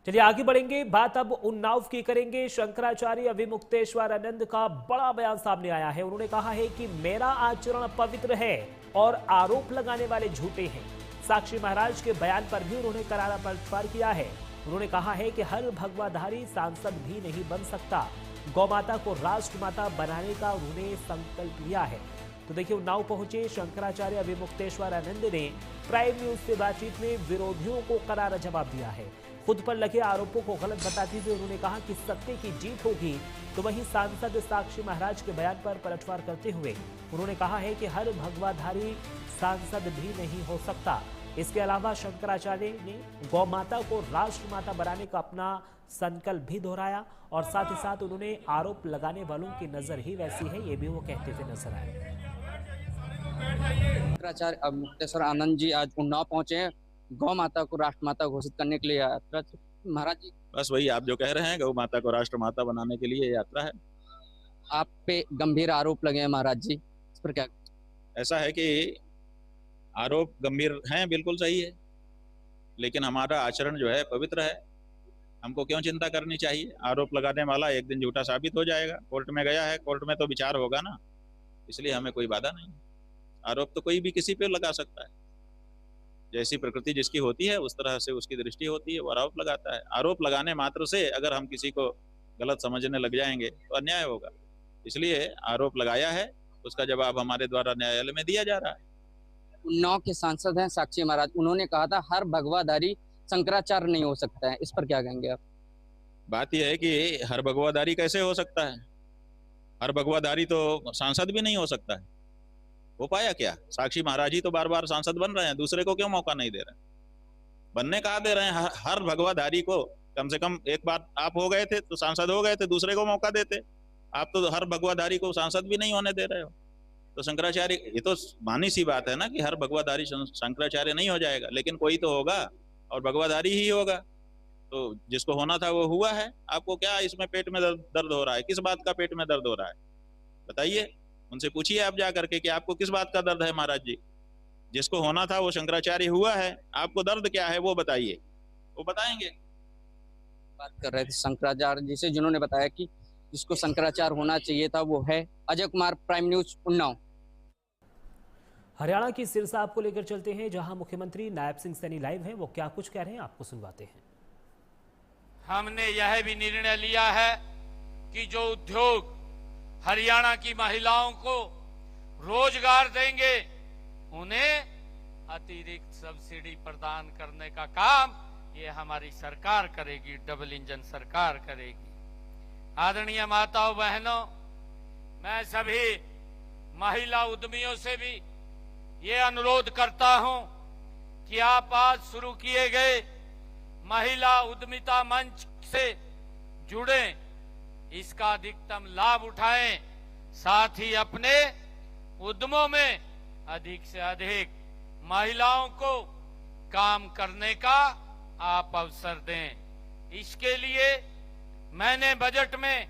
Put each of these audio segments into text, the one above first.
चलिए आगे बढ़ेंगे, बात अब उन्नाव की करेंगे। शंकराचार्य विमुक्तेश्वर आनंद का बड़ा बयान सामने आया है। उन्होंने कहा है कि मेरा आचरण पवित्र है और आरोप लगाने वाले झूठे हैं। साक्षी महाराज के बयान पर भी उन्होंने करारा पलटवार किया है। उन्होंने कहा है कि हर भगवाधारी सांसद भी नहीं बन सकता। गौ माता को राष्ट्रमाता बनाने का उन्होंने संकल्प लिया है। तो देखिए, उन्नाव पहुंचे शंकराचार्य विमुक्तेश्वर आनंद ने प्राइम न्यूज से बातचीत में विरोधियों को करारा जवाब दिया है। खुद पर लगे आरोपों को गलत बताते हुए उन्होंने कहा कि सत्य की जीत होगी। तो वहीं सांसद साक्षी महाराज के बयान पर पलटवार करते हुए उन्होंने कहा है कि हर भगवाधारी सांसद भी नहीं हो सकता। इसके अलावा शंकराचार्य ने गौ माता को राष्ट्रमाता बनाने का अपना संकल्प भी दोहराया और साथ ही साथ उन्होंने आरोप लगाने वालों की नजर ही वैसी है, ये भी वो कहते हुए नजर आए। शंकराचार्य मुक्तेश्वर आनंद जी आज उन्नाव पहुंचे हैं। गौ माता को राष्ट्रमाता घोषित करने के लिए यात्रा। महाराज जी, बस वही आप जो कह रहे हैं, गौ माता को राष्ट्रमाता बनाने के लिए यात्रा है। आप पे गंभीर आरोप लगे हैं महाराज जी, इस पर क्या? ऐसा है कि आरोप गंभीर हैं, बिल्कुल सही है, लेकिन हमारा आचरण जो है पवित्र है। हमको क्यों चिंता करनी चाहिए? आरोप लगाने वाला एक दिन झूठा साबित हो जाएगा। कोर्ट में गया है, कोर्ट में तो विचार होगा ना, इसलिए हमें कोई बाधा नहीं। आरोप तो कोई भी किसी पे लगा सकता है। जैसी प्रकृति जिसकी होती है उस तरह से उसकी दृष्टि होती है, वो आरोप लगाता है। आरोप लगाने मात्र से अगर हम किसी को गलत समझने लग जाएंगे तो अन्याय होगा। इसलिए आरोप लगाया है, उसका जवाब हमारे द्वारा न्यायालय में दिया जा रहा है। उन्नाव के सांसद हैं साक्षी महाराज, उन्होंने कहा था हर भगवाधारी शंकराचार्य नहीं हो सकता है, इस पर क्या कहेंगे आप? बात यह है कि हर भगवाधारी कैसे हो सकता है? हर भगवाधारी तो सांसद भी नहीं हो सकता है। हो पाया क्या? साक्षी महाराज ही तो बार बार सांसद बन रहे हैं, दूसरे को क्यों मौका नहीं दे रहे? बनने कहा दे रहे हैं। हर भगवाधारी को कम से कम एक बार आप हो गए थे तो सांसद हो गए थे, दूसरे को मौका देते। आप तो हर भगवाधारी को सांसद भी नहीं होने दे रहे हो। तो शंकराचार्य, ये तो मानी सी बात है ना कि हर भगवाधारी शंकराचार्य नहीं हो जाएगा, लेकिन कोई तो होगा और भगवाधारी ही होगा। तो जिसको होना था वो हुआ है। आपको क्या इसमें पेट में दर्द हो रहा है? किस बात का पेट में दर्द हो रहा है बताइए? उनसे पूछिए आप जा करके कि आपको किस बात का दर्द है महाराज जी। जिसको होना था वो शंकराचार्य हुआ है, आपको दर्द क्या है वो बताइए, वो बताएंगे। बात कर रहे थे शंकराचार्य जी से, जिन्होंने बताया कि जिसको शंकराचार्य होना चाहिए था वो है। Ajay Kumar, prime news, Unnao. हरियाणा की सिरसा आपको लेकर चलते हैं, जहां मुख्यमंत्री नायब सिंह सैनी लाइव हैं। वो क्या कुछ कह रहे हैं आपको सुनवाते हैं। हमने यह भी निर्णय लिया है कि जो उद्योग हरियाणा की महिलाओं को रोजगार देंगे उन्हें अतिरिक्त सब्सिडी प्रदान करने का काम ये हमारी सरकार करेगी, डबल इंजन सरकार करेगी। आदरणीय माताओं बहनों, मैं सभी महिला उद्यमियों से भी ये अनुरोध करता हूं कि आप आज शुरू किए गए महिला उद्यमिता मंच से जुड़े, इसका अधिकतम लाभ उठाएं, साथ ही अपने उद्यमों में अधिक से अधिक महिलाओं को काम करने का आप अवसर दें। इसके लिए मैंने बजट में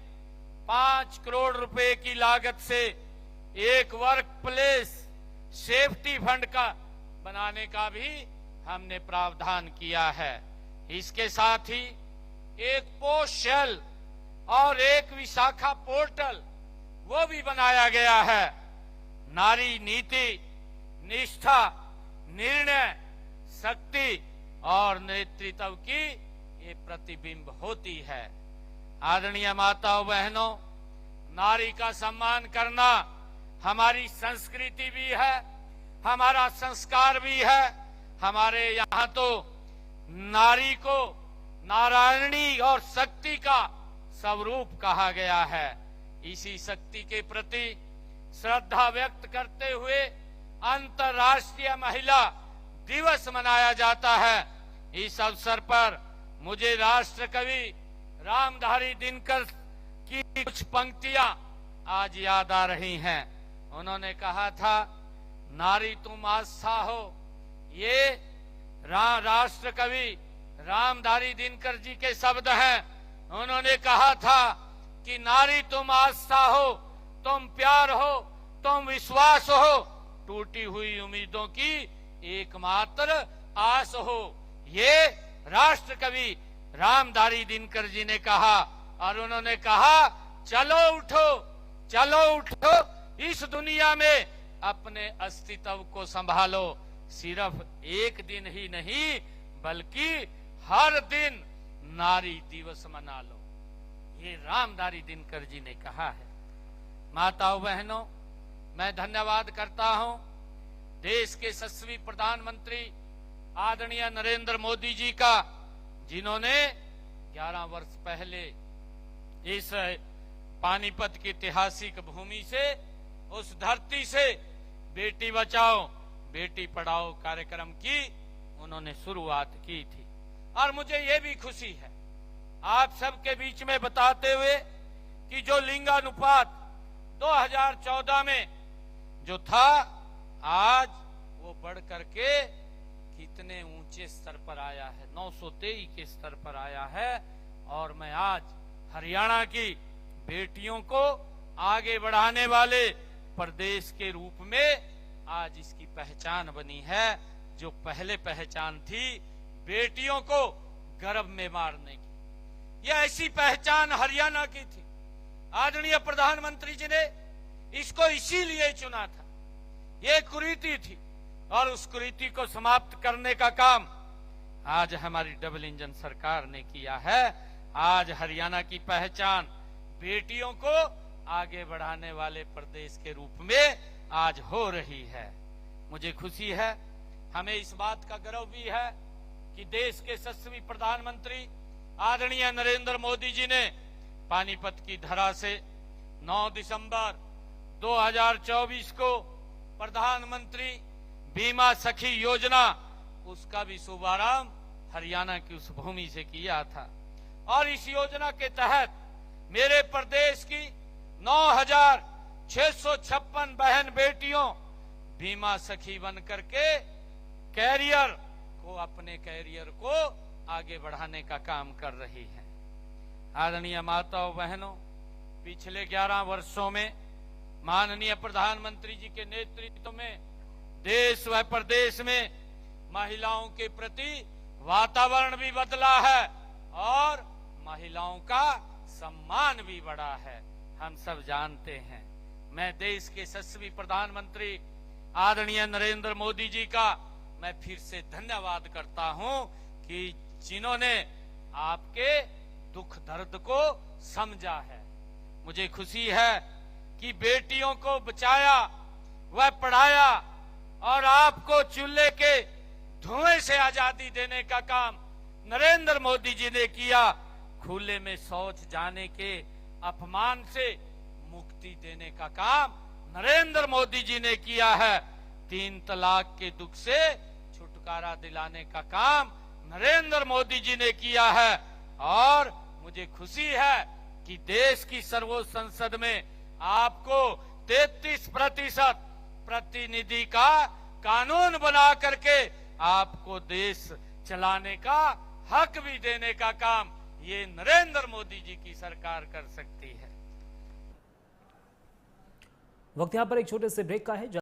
5 करोड़ रुपए की लागत से एक वर्क प्लेस सेफ्टी फंड का बनाने का भी हमने प्रावधान किया है। इसके साथ ही एक पोस्ट शेल और एक विशाखा पोर्टल वो भी बनाया गया है। नारी नीति, निष्ठा, निर्णय, शक्ति और नेतृत्व की ये प्रतिबिंब होती है। आदरणीय माताओं बहनों, नारी का सम्मान करना हमारी संस्कृति भी है, हमारा संस्कार भी है। हमारे यहाँ तो नारी को नारायणी और शक्ति का स्वरूप कहा गया है। इसी शक्ति के प्रति श्रद्धा व्यक्त करते हुए अंतर्राष्ट्रीय महिला दिवस मनाया जाता है। इस अवसर पर मुझे राष्ट्र कवि रामधारी दिनकर की कुछ पंक्तियां आज याद आ रही हैं। उन्होंने कहा था, नारी तुम आस्था हो। ये राष्ट्र कवि रामधारी दिनकर जी के शब्द हैं। उन्होंने कहा था कि नारी तुम आस्था हो, तुम प्यार हो, तुम विश्वास हो, टूटी हुई उम्मीदों की एकमात्र आस हो। ये राष्ट्र कवि रामधारी दिनकर जी ने कहा, और उन्होंने कहा चलो उठो, चलो उठो, इस दुनिया में अपने अस्तित्व को संभालो। सिर्फ एक दिन ही नहीं बल्कि हर दिन नारी दिवस मना लो, ये रामधारी दिनकर जी ने कहा है। माताओं बहनों, मैं धन्यवाद करता हूं देश के यशस्वी प्रधानमंत्री आदरणीय नरेंद्र मोदी जी का, जिन्होंने 11 वर्ष पहले इस पानीपत की ऐतिहासिक भूमि से, उस धरती से बेटी बचाओ बेटी पढ़ाओ कार्यक्रम की उन्होंने शुरुआत की थी। और मुझे ये भी खुशी है आप सबके बीच में बताते हुए कि जो लिंगानुपात 2014 में जो था, आज वो बढ़ करके कितने ऊंचे स्तर पर आया है, 923 के स्तर पर आया है। और मैं आज हरियाणा की बेटियों को आगे बढ़ाने वाले प्रदेश के रूप में आज इसकी पहचान बनी है। जो पहले पहचान थी बेटियों को गर्भ में मारने की, यह ऐसी पहचान हरियाणा की थी। आदरणीय प्रधानमंत्री जी ने इसको इसीलिए चुना था, ये कुरीति थी, और उस कुरीति को समाप्त करने का काम आज हमारी डबल इंजन सरकार ने किया है। आज हरियाणा की पहचान बेटियों को आगे बढ़ाने वाले प्रदेश के रूप में आज हो रही है। मुझे खुशी है, हमें इस बात का गर्व भी है कि देश के यशस्वी प्रधानमंत्री आदरणीय नरेंद्र मोदी जी ने पानीपत की धरा से 9 दिसंबर 2024 को प्रधानमंत्री बीमा सखी योजना, उसका भी शुभारंभ हरियाणा की उस भूमि से किया था। और इस योजना के तहत मेरे प्रदेश की 9,656 बहन बेटियों बीमा सखी बन करके कैरियर को, अपने कैरियर को आगे बढ़ाने का काम कर रही है। आदरणीय माताओं बहनों, पिछले 11 वर्षों में माननीय प्रधानमंत्री जी के नेतृत्व में देश व प्रदेश में महिलाओं के प्रति वातावरण भी बदला है और महिलाओं का सम्मान भी बढ़ा है, हम सब जानते हैं। मैं देश के यशस्वी प्रधानमंत्री आदरणीय नरेंद्र मोदी जी का मैं फिर से धन्यवाद करता हूं कि जिन्होंने आपके दुख दर्द को समझा है। मुझे खुशी है कि बेटियों को बचाया व पढ़ाया और आपको चूल्हे के धुएं से आजादी देने का काम नरेंद्र मोदी जी ने किया। खुले में शौच जाने के अपमान से मुक्ति देने का काम नरेंद्र मोदी जी ने किया है। 3 तलाक के दुख से छुटकारा दिलाने का काम नरेंद्र मोदी जी ने किया है। और मुझे खुशी है कि देश की सर्वोच्च संसद में आपको 33% प्रतिनिधि का कानून बना करके आपको देश चलाने का हक भी देने का काम ये नरेंद्र मोदी जी की सरकार कर सकती है। वक्त यहां पर एक छोटे से ब्रेक का है।